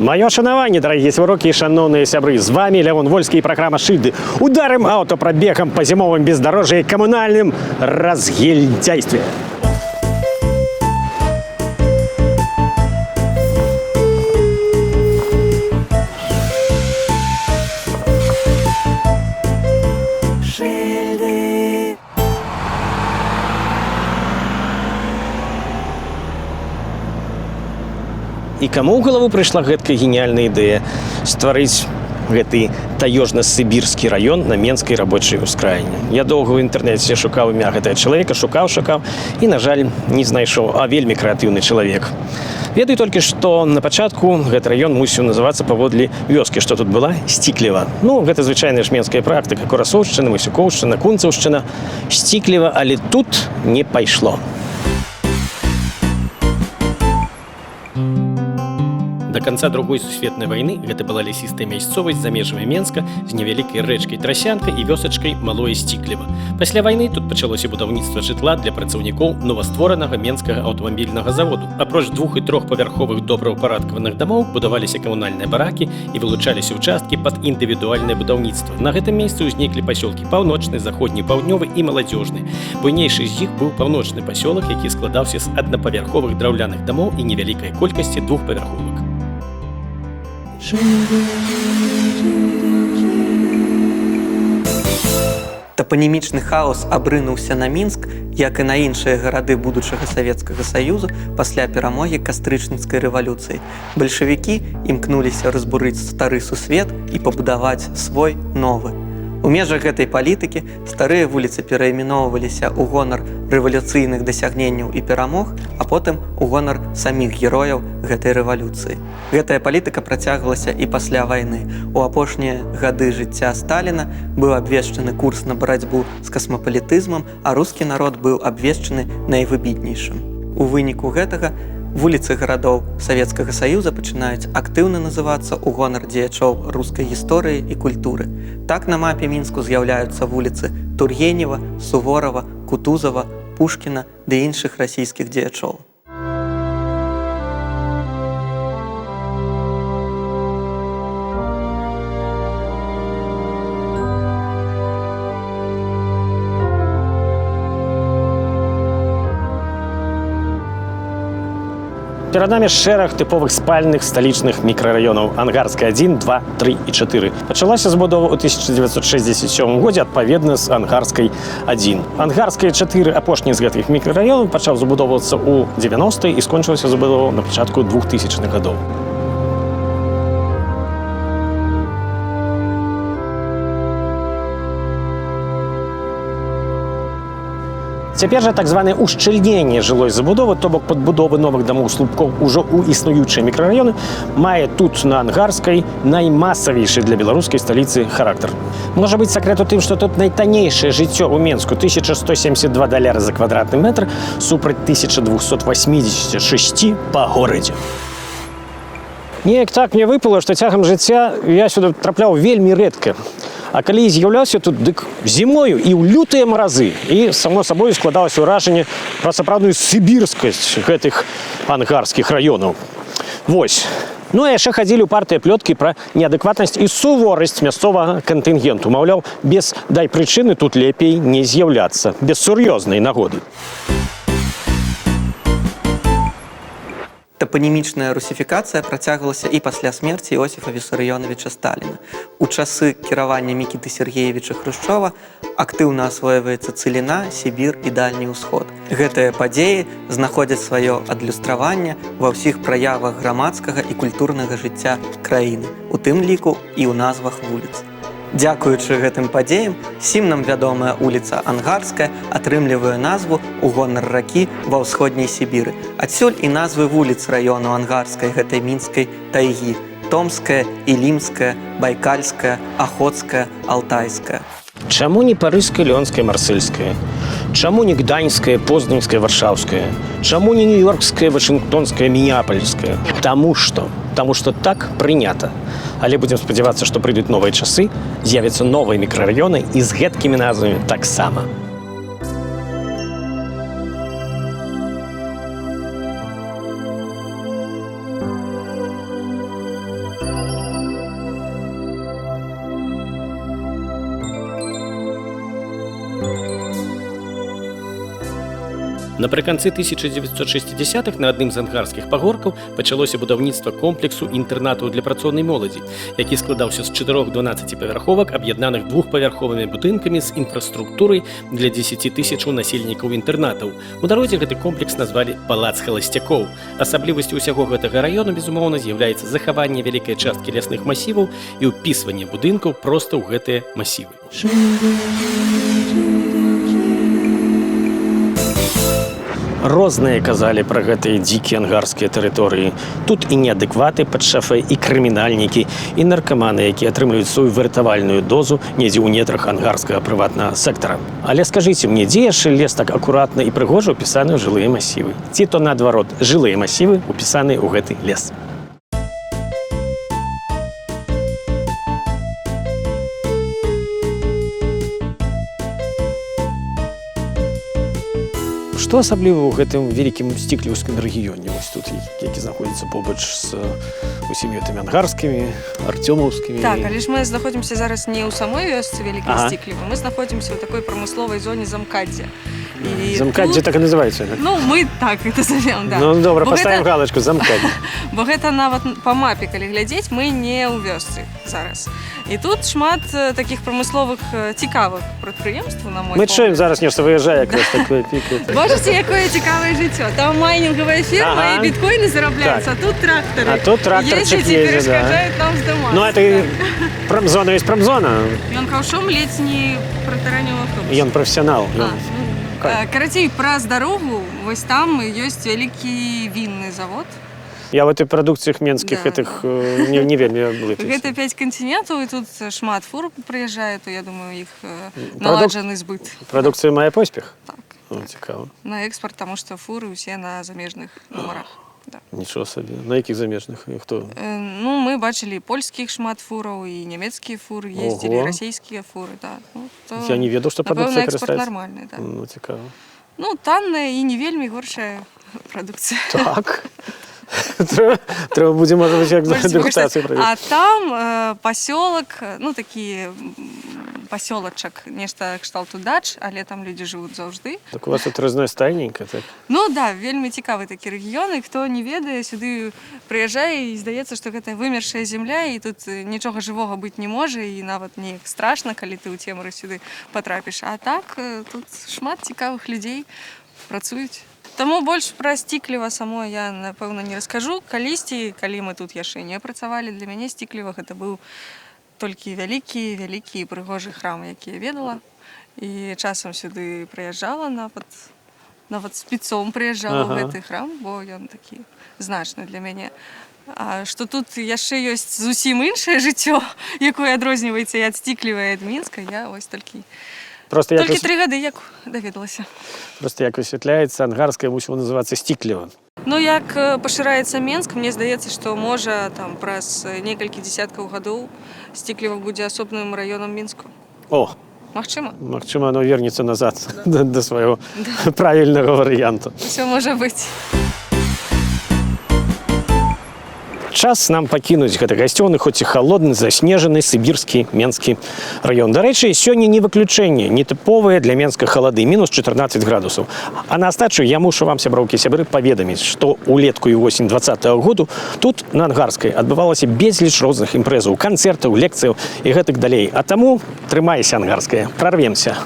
Маё шанаванне, дарагія сварокі і шаноўныя сябры. З вами Лявон Вольскі і праграма «Шыльды». Ударым аўтапрабегам па зімовым бездарожжы і камунальным разгильдяйстве. І каму ў галаву прыйшла гэткая геніяльная ідэя стварыць гэты таежна-сібірскі раён на Менскай рабочай ускраіне. Я доўга ў інтэрнэце шукаў імя гэтага чалавека, шукаў і, на жаль, не знайшоў, а вельмі крэатыўны чалавек. Ведаю толькі, што на пачатку гэты раён мусіў называцца паводле вёскі, што тут была Сцікліва. Ну, гэта звычайная ж менская практыка, Курасоўшчына, Масюкоўшчына, Кунцаўшчына, Сцікліва, але тут не пайшло. До конца Другой сусветнай вайны гэта была лясістая мясцовасць за межамі Менска з невялікай рэчкай Трасянка і вёсачкай Малое Сцікліва. Пасля вайны тут пачалося будаўніцтва жытла для працаўнікоў новастворанага Менскага аўтамабільнага заводу. Апроч 2- і 3-павярховых добраўпарадкаваных дамоў будаваліся камунальныя баракі і вылучаліся ўчасткі пад індывідуальнае будаўніцтва. На гэтым месцы ўзніклі пасёлкі паўночны, заходні, паўднёвы і маладзёжны. Буйнейшы з іх быў паўночны пасёлак, які складаўся з аднапавярховых драўляных дамоў і невялікай колькасці 2-павярховак. Тапанімічны хаос абрынуўся на Мінск, як і на іншыя гарады будучага Савецкага Саюзу пасля перамогі кастрычніцкай рэвалюцыі. Бальшавікі імкнуліся разбурыць стары сусвет і пабудаваць свой новы. У межах гэтай палітыкі старыя вуліцы перайменоўваліся ў гонар рэвалюцыйных дасягненняў і перамог, а потым у гонар саміх герояў гэтай рэвалюцыі. Гэтая палітыка працягвалася і пасля вайны. У апошнія гады жыцця Сталіна быў абвешчаны курс на барацьбу з касмапалітызмам, а рускі народ быў абвешчаны найвыбітнейшым. У выніку гэтага вуліцы гарадоў Савецкага Саюза пачынаюць актыўна называцца ў гонар дзеячоў рускай гісторыі і культуры. Так на мапе Мінску з'яўляюцца вуліцы Тургенева, Суворова, Кутузова, Пушкіна ды іншых расійскіх дзеячоў. Перад намі шэраг тыповых спальных сталічных мікрараёнаў Ангарская 1, 2, 3 і 4. Пачалася забудова ў 1967 годзе адпаведна з Ангарскай 1. Ангарская 4, апошні з гэтых мікрараёнаў, пачаў забудоўвацца ў 90-е і скончылася забудова на пачатку 2000-х гадоў. Цяпер жа так званае ушчыльненне жылой забудовы, то бок падбудовы новых дамоў слупкоў ужо ў існуючыя мікрараёны, мае тут на Ангарскай наймасавейшы для беларускай сталіцы характар. Можа быць, сакрэт у тым, што тут найтаннейшае жыццё ў Менску $1172 за квадратны метр супраць 1286 па горадзе. Неяк так мне выпало, што цягам жыцця я сюды трапляў вельмі рэдка. А калі з'яўляўся тут, дык зімою і ў лютыя маразы. І, само сабой, складалася ўражанне пра сапраўдную сібірскасць гэтых ангарскіх раёнаў. Вось. Ну, а яшчэ хадзілі упартыя плёткі пра неадэкватнасць і суворасць мясцовага кантынгенту. Маўляў, без дай прычыны тут лепей не з'яўляцца, без сур'ёзнай нагоды. Тапанімічная русіфікацыя працягвалася і пасля смерці Іосіфа Вісарыёнавіча Сталіна. У часы кіравання Мікіты Сергеевіча Хрушчова актыўна асвойваецца Цыліна, Сібір і Дальні ўсход. Гэтыя падзеі знаходзяць сваё адлюстраванне ва ўсіх праявах грамадскага і культурнага жыцця краіны, у тым ліку і ў назвах вуліц. Дзякуючы гэтым падзеям, сім нам вядомая вуліца Ангарская атрымлівае назву ў гонар ракі ва ўсходняй Сібіры. Адсюль і назвы вуліц раёну Ангарскай гэтай мінскай тайгі – Томская, Ілімская, Байкальская, Ахоцкая, Алтайская. Чаму не парыжская, лёнская, марсельская? Чаму не гданьская, познанская, варшаўская? Чаму не нью-йоркская, вашынгтонская, мінеапольская? Таму што так прынята. Але будзем спадзявацца, што прыйдуць новыя часы, з'явяцца новыя мікрараёны і з гэткімі назвамі таксама. Напрыканцы 1960-х на адным з ангарскіх пагоркаў пачалося будаўніцтва комплексу інтэрнатаў для працоўнай моладзі, які складаўся з 4 12-павярховак, аб'яднаных двухпавярховымі будынкамі з інфраструктурай для 10 тысячаў насельнікаў інтэрнатаў. У народзе гэты комплекс назвалі «Палац халасцякоў». Асаблівасцю ўсяго гэтага раёна, безумоўна, з'яўляецца захаванне вялікай часткі лясных масіваў і ўпісванне будынкаў проста ў гэтыя масівы. Розныя казалі пра гэтыя дзікія ангарскія тэрыторыі. Тут і неадэкваты пад шафай, і крымінальнікі, і наркаманы, якія атрымліваюць сваю выратавальную дозу недзе ў нетрах ангарскага прыватнага сектара. Але скажыце мне, дзе яшчэ лес так акуратна і прыгожа ўпісаны ў жылыя масівы? Ці то наадварот, жылыя масівы ўпісаны ў гэты лес? Што асабліва ў гэтым вялікім сцікліўскім рэгіёне, вось тут, які знаходзіцца побач з усімі гэтымі ангарскімі, артёмаўскімі? Так, але ж мы знаходзімся зараз не ў самой вёсцы Вялікай Сціклівы, мы знаходзімся ў такой прамысловай зоне Замкаддзя. Замкаддзе так і называецца? Ну, мы так это завем, да. Ну, добра, паставім галачку, Замкаддзе. Бо гэта нават па мапе, калі глядзець, мы не ў вёсцы зараз. І тут шмат такіх прамысловых цікавых прадпрыемстваў, на мой погляд. Мы чуем зараз нешта выязджае, якраз такое пікае. Бачыце, якое цікавае жыццё. Там майнінгавая фірма і біткоіны зарабляюцца, а тут трактары. А тут трактарчык ездзяць і едзе, да. перашкаджаюць нам здымацца. Ну, это прамзона есть прамзона. Ён каўшом ледзь не пратараніў аўтобус. Ён прафесіянал. Карацей, праз дарогу, вось там ёсць вялікі вінны завод. Я в этой продукциях менских этих не вельмі блытаюся. Гэта 5 кантинентаў, і тут шмат фур прыязджае, то, я думаю, іх наладжаны збыт. Продукцыя мае поспех? Так. О, цікаво. На экспорт, таму што фуры ўсе на замежных нумарах. Да. Нічого собі. На якіх замежных? І хто? Ну, мы бачылі польскіх шмат фураў, і нямецкія фуры ездзілі, расійскія фуры, да. Ну, то, я не ведаў, што прадукцыя экспорт нормальны, да. Ну, цікаво. Ну, танная і не вельмі горшая прадукцыя. Так. Трэба будзе, можа быць, як дэгустацыю правесці. А там пасёлак, ну, такі пасёлачак, нешта кшталту дач, але там людзі жывуць заўжды. Так у вас тут разнастайненька, так? Ну, да, вельмі цікавы такі рэгіён, і хто не ведае, сюды прыязджае, і здаецца, што гэта вымершая зямля, і тут нічога жывога быць не можа, і нават неяк страшна, калі ты ў цемры сюды патрапіш. А так, тут шмат цікавых людзей працуюць. Таму больш пра Сцікліва само я, напэўна, не раскажу. Калісьці, калі мы тут яшчэ не працавалі, для мяне Сцікліва гэта быў толькі вялікі і прыгожы храм, які я ведала. І часам сюды прыязджала, нават спецом прыязджала ў гэты храм, бо ён такі значны для мяне. А што тут яшчэ ёсць зусім іншае жыццё, якое адрозніваецца і ад Сцікліва, і ад Мінска, я вось толькі 3 гады як даведалася. Просто як высвятляецца, ангарская мусіла называцца Сцікліва. Ну, як пашыраецца Менск, мне здаецца, што можа там праз некалькі дзесяткаў гадоў Сцікліва будзе асобным раёнам Мінску. О! Магчыма? Магчыма, оно вернецца назад да свайго правільнага варыянту. Усё можа быць. Час нам пакінуць гэты гасцёвны, хоць і халодны, заснежаны сібірскі менскі раён. Дарэчы, сёння не выключэнне, нетыповыя для Менска халады, мінус 14 градусаў. А на астачу я мушу вам, сяброўкі, сябры, паведаміць, што ўлетку і восень 20-го году тут, на Ангарскай, адбывалася безліч розных імпрэзаў, канцэртаў, лекцыяў і гэтак далей. А таму трымайся, Ангарская, прарвемся.